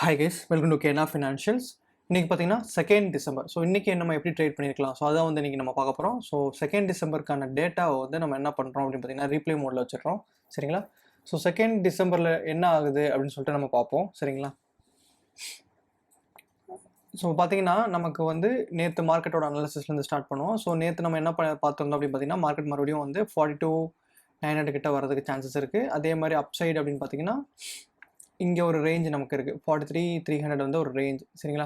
Hi guys, welcome to Kena Financials. இன்னைக்கு பார்த்தீங்கன்னா 2nd December. So இன்னைக்கு நம்ம எப்படி ட்ரேட் பண்ணியிருக்கலாம், ஸோ அதான் வந்து இன்னைக்கு நம்ம பார்க்க போகிறோம். ஸோ 2nd டிசம்பருக்கான டேட்டாவை வந்து நம்ம என்ன பண்ணுறோம் அப்படின்னு பார்த்தீங்கன்னா ரீப்ளே மோடில் வச்சுருக்கோம். சரிங்களா? ஸோ 2nd டிசம்பரில் என்ன ஆகுது அப்படின்னு சொல்லிட்டு நம்ம பார்ப்போம். சரிங்களா? ஸோ பார்த்தீங்கன்னா நமக்கு வந்து நேற்று மார்க்கெட்டோட அனாலிசிஸ்லேருந்து ஸ்டார்ட் பண்ணுவோம். ஸோ நேற்று நம்ம என்ன பார்த்துருந்தோம் அப்படின்னு பார்த்தீங்கன்னா மார்க்கெட் மறுபடியும் வந்து 42,900 கிட்ட வரதுக்கு சான்சஸ் இருக்குது. அதே மாதிரி அப்சைடு அப்படின்னு பார்த்தீங்கன்னா இங்கே ஒரு ரேஞ்ச் நமக்கு இருக்குது 43,300 வந்து ஒரு ரேஞ்ச். சரிங்களா?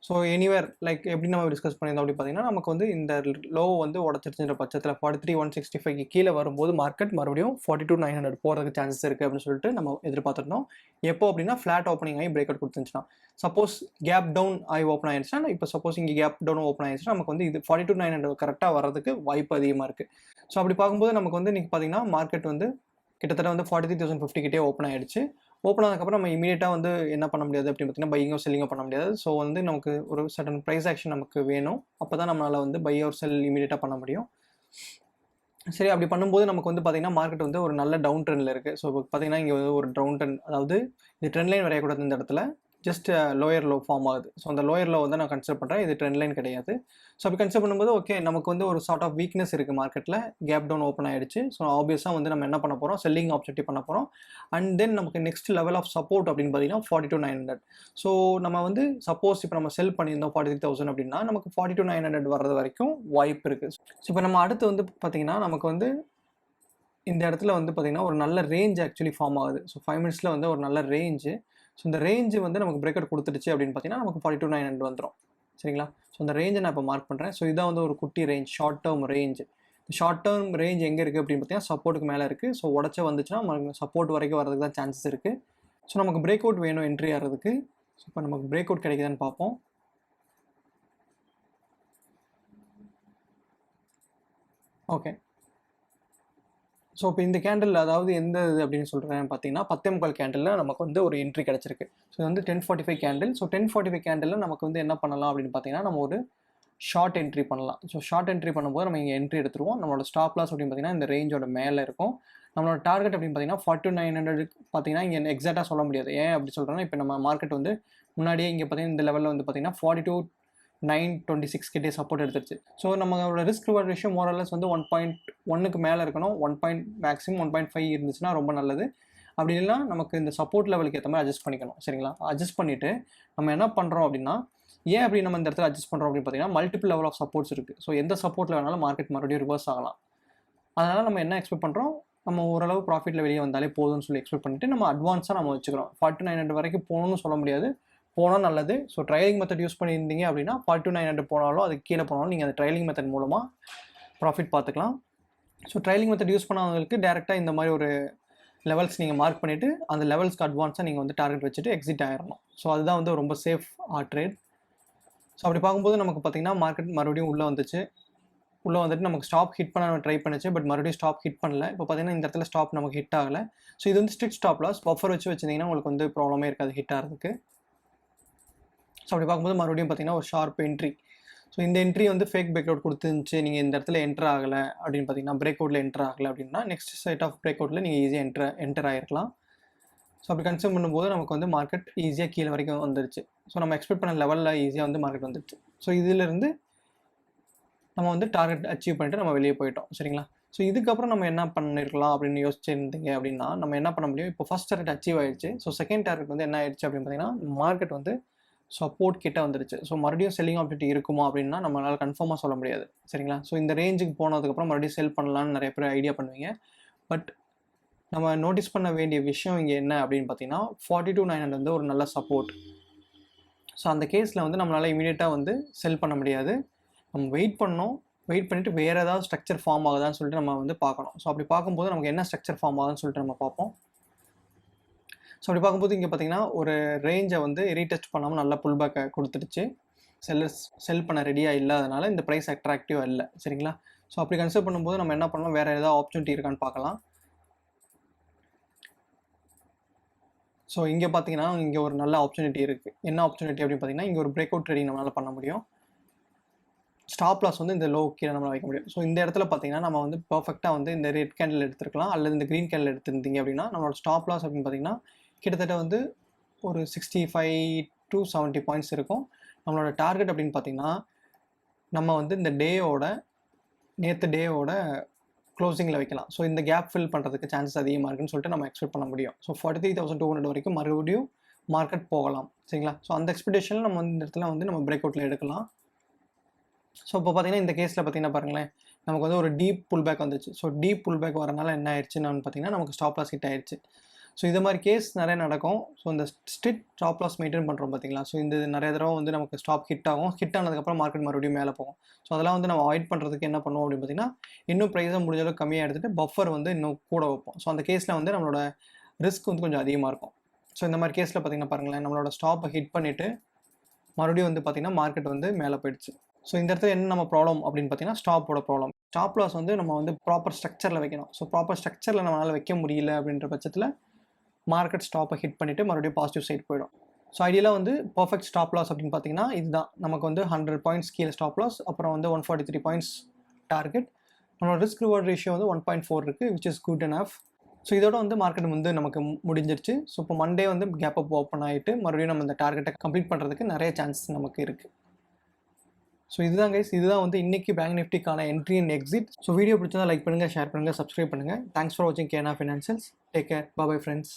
ஸோ எனிவேர் லைக் எப்படி நம்ம டிஸ்கஸ் பண்ணியிருந்தோம் அப்படின்னு பார்த்தீங்கன்னா நமக்கு வந்து இந்த லோ வந்து உடச்சிருச்சுன்ற பட்சத்தில் 43,165 கீழே வரும்போது மார்க்கெட் மறுபடியும் 42,900 போகிறதுக்கு சான்சஸ் இருக்குது அப்படின்னு சொல்லிட்டு நம்ம எதிர்பார்த்துருந்தோம். எப்போ அப்படின்னா ஃப்ளாட் ஓப்பனிங் ஆகி பிரேக் அவுட் கொடுத்துருந்துச்சுன்னா, சப்போஸ் கேப் டவுன் ஆகி ஓப்பன் ஆயிடுச்சுன்னா, இப்போ சப்போஸ் இங்கே கேப் டவுன் ஓப்பன் ஆயிடுச்சுன்னா நமக்கு வந்து இது 42,900 கரெக்டாக வர்றதுக்கு வாய்ப்பு அதிகமாக இருக்குது. ஸோ அப்படி பார்க்கும்போது நமக்கு வந்து இன்றைக்கி பார்த்தீங்கன்னா மார்க்கெட் வந்து கிட்டத்தட்ட வந்து 43,050 கிட்டே ஓப்பன் ஆகிடுச்சு. ஓப்பன் ஆனதுக்கப்புறம் நம்ம இமீடியட்டாக வந்து என்ன பண்ண முடியாது அப்படின்னு பார்த்தீங்கன்னா பையிங்கோ செல்லிங்கோ பண்ண முடியாது. ஸோ வந்து நமக்கு ஒரு சர்டன் ப்ரைஸ் ஆக்ஷன் நமக்கு வேணும். அப்போ தான் நம்மளால் வந்து பை ஆர் செல் இமீடியட்டாக பண்ண முடியும். சரி, அப்படி பண்ணும்போது நமக்கு வந்து பார்த்தீங்கன்னா மார்க்கெட் வந்து ஒரு நல்ல டவுன் ட்ரெண்டில் இருக்குது. ஸோ பார்த்தீங்கன்னா இங்கே வந்து ஒரு டவுன் ட்ரெண்ட், அதாவது இது ட்ரெண்ட் லைன் வரையக்கூடாது இந்த இடத்துல, ஜஸ்ட் லோயர் லோ ஃபார்ம் ஆகுது. ஸோ அந்த லோயர் லோ வந்து நான் கன்சிடர் பண்ணுறேன், இது ட்ரெண்ட் லைன் கிடையாது. ஸோ அப்படி கன்சிடர் பண்ணும்போது ஓகே நமக்கு வந்து ஒரு சார்ட் ஆஃப் வீக்னஸ் இருக்குது மார்க்கெட்டில், கேப் டவுன் ஓப்பன் ஆகிடுச்சு. ஸோ ஆப்வியஸாக வந்து நம்ம என்ன பண்ண போகிறோம், செல்லிங் ஆப்ஜெக்டிவ் பண்ண போகிறோம். அண்ட் தென் நமக்கு நெக்ஸ்ட் லெவல் ஆஃப் சப்போர்ட் அப்படின்னு பார்த்தீங்கன்னா 42,900. ஸோ நம்ம வந்து சப்போஸ் இப்போ நம்ம செல் பண்ணியிருந்தோம் 43,000 அப்படின்னா நமக்கு 42,900 வர்றது வரைக்கும் வாய்ப்பு இருக்குது. ஸோ இப்போ நம்ம அடுத்து வந்து பார்த்தீங்கன்னா நமக்கு வந்து இந்த இடத்துல வந்து பார்த்தீங்கன்னா ஒரு நல்ல ரேஞ்ச் ஆக்சுவலி ஃபார்ம் ஆகுது. ஸோ 5 மினிட்ஸில் வந்து ஒரு நல்ல ரேஞ்சு. ஸோ இந்த ரேஞ்சு வந்து நமக்கு பிரேக் அவுட் கொடுத்துருச்சு அப்படின்னு பார்த்தீங்கன்னா நமக்கு 42,900 வந்துடும். சரிங்களா? ஸோ இந்த ரேஞ்சை நான் இப்போ மார்க் பண்ணுறேன். ஸோ இதான் வந்து ஒரு குட்டி range, short term range. Short term range எங்கே இருக்குது அப்படின்னு பார்த்தீங்கன்னா சப்போர்ட்டுக்கு மேலே இருக்குது. ஸோ உடச்ச வந்துச்சுன்னா நமக்கு சப்போர்ட் வரைக்கும் வரதுக்கு தான் சான்சஸ் இருக்குது. ஸோ நமக்கு பிரேக் அவுட் வேணும் என்ட்ரி ஆகிறதுக்கு. ஸோ இப்போ நமக்கு பிரேக் அவுட் கிடைக்குதான்னு பார்ப்போம். ஓகே, ஸோ இப்போ இந்த கேண்டில் அதாவது எந்த இது அப்படின்னு சொல்கிறேன் பார்த்தீங்கன்னா 10:45 கேண்டிலில் நமக்கு வந்து ஒரு என்ட்ரி கிடச்சிருக்கு. ஸோ இது வந்து 10:45 கேண்டில். ஸோ 10:45 கேண்டிலில் நமக்கு வந்து என்ன பண்ணலாம் அப்படின்னு பார்த்தீங்கன்னா நம்ம ஒரு ஷார்ட் என்ட்ரி பண்ணலாம். ஸோ ஷார்ட் என்ட்ரி பண்ணும்போது நம்ம இங்கே என்ட்ரி எடுத்துருவோம். நம்மளோட ஸ்டாப் லாஸ் அப்படின்னு பார்த்தீங்கன்னா இந்த ரேஞ்சோட மேலே இருக்கும். நம்மளோட டார்கெட் அப்படின்னு பார்த்தீங்கன்னா 42,900 பார்த்தீங்கன்னா இங்கே எக்ஸாக்டாக சொல்ல முடியாது. ஏன் அப்படி சொல்கிறேன்னா இப்போ நம்ம மார்க்கெட் வந்து முன்னாடியே இங்கே பார்த்தீங்கன்னா இந்த லெவலில் வந்து பார்த்தீங்கன்னா 42,926 கிட்டே சப்போர்ட் எடுத்துருச்சு. ஸோ நம்மளோட ரிஸ்க் ரிவார்ட் ரேஷியோ மோரலஸ் வந்து 1.1க்கு மேலே இருக்கணும். 1.5 இருந்துச்சுன்னா ரொம்ப நல்லது. அப்படி இல்லைனா நமக்கு இந்த சப்போர்ட் லெவலுக்கு ஏற்ற மாதிரி அட்ஜஸ்ட் பண்ணிக்கணும். சரிங்களா? அட்ஜஸ்ட் பண்ணிவிட்டு நம்ம என்ன பண்ணுறோம் அப்படின்னா, ஏன் அப்படி நம்ம இந்த இடத்துல அட்ஜஸ்ட் பண்ணுறோம் அப்படின்னு பார்த்தீங்கன்னா மல்டிபிள் லெவல் ஆஃப் சப்போர்ட்ஸ் இருக்குது. ஸோ எந்த சப்போர்ட்டில் வேணாலும் மார்க்கெட் மறுபடியும் ரிவர்ஸ் ஆகலாம். அதனால் நம்ம என்ன எக்ஸ்பெக்ட் பண்ணுறோம், நம்ம ஓரளவு ப்ராஃபிட்டில் வெளியே வந்தாலே போதும்னு சொல்லி எக்ஸ்பெக்ட் பண்ணிவிட்டு நம்ம அட்வான்ஸாக நம்ம வச்சுக்கிறோம். 42,900 வரைக்கும் போகணும்னு சொல்ல முடியாது, போனால் நல்லது. ஸோ ட்ரையலிங் மெத்தட் யூஸ் பண்ணியிருந்தீங்க அப்படின்னா 42,900 போனாலும் அதுக்கு கீழே போனாலும் நீங்கள் அந்த ட்ரையலிங் மெத்தட் மூலமாக ப்ராஃபிட் பார்த்துக்கலாம். ஸோ ட்ரையலிங் மெத்தட் யூஸ் பண்ணவங்களுக்கு டேரெக்டாக இந்த மாதிரி ஒரு லெவல்ஸ் நீங்கள் மார்க் பண்ணிவிட்டு அந்த லெவல்ஸ்க்கு அட்வான்ஸாக நீங்கள் வந்து டார்கெட் வச்சுட்டு எக்ஸிட் ஆகிடணும். ஸோ அதுதான் வந்து ரொம்ப சேஃப் ட்ரேட். ஸோ அப்படி பார்க்கும்போது நமக்கு பார்த்தீங்கன்னா மார்க்கெட் மறுபடியும் உள்ளே வந்துட்டு நமக்கு ஸ்டாப் ஹிட் பண்ண ட்ரை பண்ணிச்சு. பட் மறுபடியும் ஸ்டாப் ஹிட் பண்ணல. இப்போ பார்த்தீங்கன்னா இந்த இடத்துல ஸ்டாப் நமக்கு ஹிட் ஆகலை. ஸோ இது வந்து ஸ்ட்ரிக்ட் ஸ்டாப் லாஸ். பஃபர் வச்சிருந்தீங்கன்னா உங்களுக்கு வந்து ப்ராப்ளமே இருக்காது ஹிட் ஆகிறதுக்கு. ஸோ அப்படி பார்க்கும்போது மறுபடியும் பார்த்தீங்கன்னா ஒரு ஷார்ப் என்ட்ரி. ஸோ இந்த என்ட்ரி வந்து ஃபேக் பிரேக் அவுட் கொடுத்துருந்துச்சு, நீங்கள் இந்த இடத்துல என்டர் ஆகலை அப்படின்னு பார்த்தீங்கன்னா பிரேக் அவுட்டில் என்டர் ஆகலை அப்படின்னா நெக்ஸ்ட் செட் ஆஃப் பிரேக் அவுட்டில் நீங்கள் ஈஸியாக என்டர் ஆகிருக்கலாம். ஸோ அப்படி கன்சிடர் பண்ணும்போது நமக்கு வந்து மார்க்கெட் ஈஸியாக கீழே வரைக்கும் வந்துருச்சு. ஸோ நம்ம எக்ஸ்பெக்ட் பண்ண லெவலில் ஈஸியாக வந்து மார்க்கெட் வந்துருச்சு. ஸோ இதிலிருந்து நம்ம வந்து டார்கெட் அச்சீவ் பண்ணிட்டு நம்ம வெளியே போயிட்டோம். சரிங்களா? ஸோ இதுக்கப்புறம் நம்ம என்ன பண்ணிருக்கலாம் அப்படின்னு யோசிச்சிருந்தீங்க அப்படின்னா நம்ம என்ன பண்ண முடியும், இப்போ ஃபஸ்ட் டார்கெட் அச்சீவ் ஆயிடுச்சு. ஸோ செகண்ட் டார்கெட் வந்து என்ன ஆயிடுச்சு அப்படின்னு பார்த்தீங்கன்னா மார்க்கெட் வந்து சப்போர்ட் கிட்ட வந்துருச்சு. ஸோ மறுபடியும் செல்லிங் ஆப்ஜெக்டிவ் இருக்குமா அப்படின்னா நம்மளால் கன்ஃபார்மாக சொல்ல முடியாது. சரிங்களா? ஸோ இந்த ரேஞ்சுக்கு போனதுக்கப்புறம் மறுபடியும் செல் பண்ணலான்னு நிறைய பேர் ஐடியா பண்ணுவீங்க. பட் நம்ம நோட்டீஸ் பண்ண வேண்டிய விஷயம் இங்கே என்ன அப்படின்னு பார்த்தீங்கன்னா 42,900 வந்து ஒரு நல்ல சப்போர்ட். ஸோ அந்த கேஸில் வந்து நம்மளால் இமீடியட்டாக வந்து செல் பண்ண முடியாது. நம்ம வெயிட் பண்ணிவிட்டு வேறு ஏதாவது ஸ்ட்ரக்சர் ஃபார்ம் ஆகுதான்னு சொல்லிட்டு நம்ம வந்து பார்க்கணும். ஸோ அப்படி பார்க்கும்போது நமக்கு என்ன ஸ்ட்ரக்சர் ஃபார்ம் ஆகுதுன்னு சொல்லிட்டு நம்ம பார்ப்போம். ஸோ அப்படி பார்க்கும்போது இங்கே பார்த்தீங்கன்னா ஒரு ரேஞ்சை வந்து ரீடெஸ்ட் பண்ணாமல் நல்லா புல் பேக்கை கொடுத்துடுச்சு. செல் பண்ண ரெடியாக இல்லாதனால இந்த ப்ரைஸ் அட்ராக்டிவாக இல்லை. சரிங்களா? ஸோ அப்படி கன்சிடர் பண்ணும்போது நம்ம என்ன பண்ணலாம், வேறு ஏதாவது ஆப்பர்ச்சுனிட்டி இருக்கான்னு பார்க்கலாம். ஸோ இங்கே பார்த்தீங்கன்னா இங்கே ஒரு நல்ல ஆப்பர்ச்சுனிட்டி இருக்குது. என்ன ஆப்பர்ச்சுனிட்டி அப்படின்னு பார்த்தீங்கன்னா இங்கே ஒரு பிரேக் அவுட் ட்ரேடிங் நம்மளால் பண்ண முடியும். ஸ்டாப் லாஸ் வந்து இந்த லோ கீழே நம்மளால் வைக்க முடியும். ஸோ இந்த இடத்துல பார்த்தீங்கன்னா நம்ம வந்து பர்ஃபெக்டாக வந்து இந்த ரெட் கேண்டில் எடுத்துருக்கலாம் அல்லது இந்த க்ரீன் கேண்டில் எடுத்திருந்தீங்க அப்படின்னா நம்மளோட ஸ்டாப் லாஸ் அப்படின்னு பார்த்தீங்கன்னா கிட்டத்தட்ட வந்து ஒரு 65 to 70 பாயிண்ட்ஸ் இருக்கும். நம்மளோட டார்கெட் அப்படின்னு பார்த்தீங்கன்னா நம்ம வந்து இந்த நேற்று டேயோட க்ளோசிங்கில் வைக்கலாம். ஸோ இந்த கேப் ஃபில் பண்ணுறதுக்கு சான்சஸ் அதிகமாக இருக்குன்னு சொல்லிட்டு நம்ம எக்ஸ்பெக்ட் பண்ண முடியும். ஸோ 43,200 வரைக்கும் மறுபடியும் மார்க்கெட் போகலாம். சரிங்களா? ஸோ அந்த எக்ஸ்பெக்டேஷனில் நம்ம வந்து இந்த இடத்துல வந்து நம்ம பிரேக் அவுட்டில் எடுக்கலாம். ஸோ இப்போ பார்த்தீங்கன்னா இந்த கேஸில் பார்த்தீங்கன்னா பாருங்களேன், நமக்கு வந்து ஒரு டீப் புல் பேக் வந்துச்சு. ஸோ டீப் புல் பேக் வரனால என்ன ஆயிடுச்சுன்னு பார்த்தீங்கன்னா நமக்கு ஸ்டாப் லாஸ் ஹிட் ஆயிடுச்சு. ஸோ இது மாதிரி கேஸ் நிறைய நடக்கும். ஸோ இந்த ஸ்ட்ரிக்ட் ஸ்டாப் லாஸ் மெயின்டைன் பண்ணுறோம் பார்த்தீங்களா? ஸோ இந்த நிறைய தடவை வந்து நமக்கு ஸ்டாப் ஹிட் ஆகும். ஹிட் ஆனதுக்கப்புறம் மார்க்கெட் மறுபடியும் மேலே போகும். ஸோ அதெல்லாம் வந்து நம்ம அவாய்ட் பண்ணுறதுக்கு என்ன பண்ணுவோம் அப்படின்னு பார்த்தீங்கன்னா, இன்னும் ப்ரைஸை முடிஞ்ச அளவுக்கு கம்மியாக எடுத்துகிட்டு பஃபர் வந்து இன்னும் கூட வைப்போம். ஸோ அந்த கேஸில் வந்து நம்மளோட ரிஸ்க் வந்து கொஞ்சம் அதிகமாக இருக்கும். ஸோ இந்த மாதிரி கேஸில் பார்த்தீங்கன்னா பாருங்களேன், நம்மளோட ஸ்டாப்பை ஹிட் பண்ணிவிட்டு மறுபடியும் வந்து பார்த்தீங்கன்னா மார்க்கெட் வந்து மேலே போயிடுச்சு. ஸோ இந்த இடத்துல என்ன நம்ம ப்ராப்ளம் அப்படின்னு பார்த்தீங்கன்னா ஸ்டாப்போட ப்ராப்ளம். ஸ்டாப் லாஸ் வந்து நம்ம வந்து ப்ராப்பர் ஸ்ட்ரக்சரில் வைக்கணும். ஸோ ப்ராப்பர் ஸ்ட்ரக்சரில் நம்மளால் வைக்க முடியல அப்படின்ற பட்சத்தில் மார்க்கெட் ஸ்டாப்பை ஹிட் பண்ணிவிட்டு மறுபடியும் பாசிட்டிவ் சைட் போயிடும். ஸோ ஐடியலாக வந்து பர்ஃபெக்ட் ஸ்டாப் லாஸ் அப்படின்னு பார்த்தீங்கன்னா இதுதான். நமக்கு வந்து 100 பாயிண்ட்ஸ் கீழே ஸ்டாப் லாஸ், அப்புறம் வந்து 143 பாயிண்ட்ஸ் டார்கெட். நம்மளோட ரிஸ்க் ரிவார்ட் ரேஷியோ வந்து 1.4 இருக்குது, which is good enough. So இதோட வந்து மார்க்கெட் வந்து நமக்கு முடிஞ்சிருச்சு. ஸோ இப்போ மண்டே வந்து கேப் அப் ஓப்பன் ஆகிட்டு மறுபடியும் நம்ம இந்த டார்கெட்டை கம்ப்ளீட் பண்ணுறதுக்கு நிறைய சான்சஸ் நமக்கு இருக்குது. ஸோ இதுதான் கைஸ், இதுதான் வந்து இன்றைக்கி பேங்க் நிஃப்டிக்கான entry and exit. So video பிடிச்சதா லைக் பண்ணுங்கள், ஷேர் பண்ணுங்கள், சப்ஸ்கிரைப் பண்ணுங்கள். தேங்க்ஸ் ஃபார் வாட்சிங் Kena Financials. Take care, bye friends.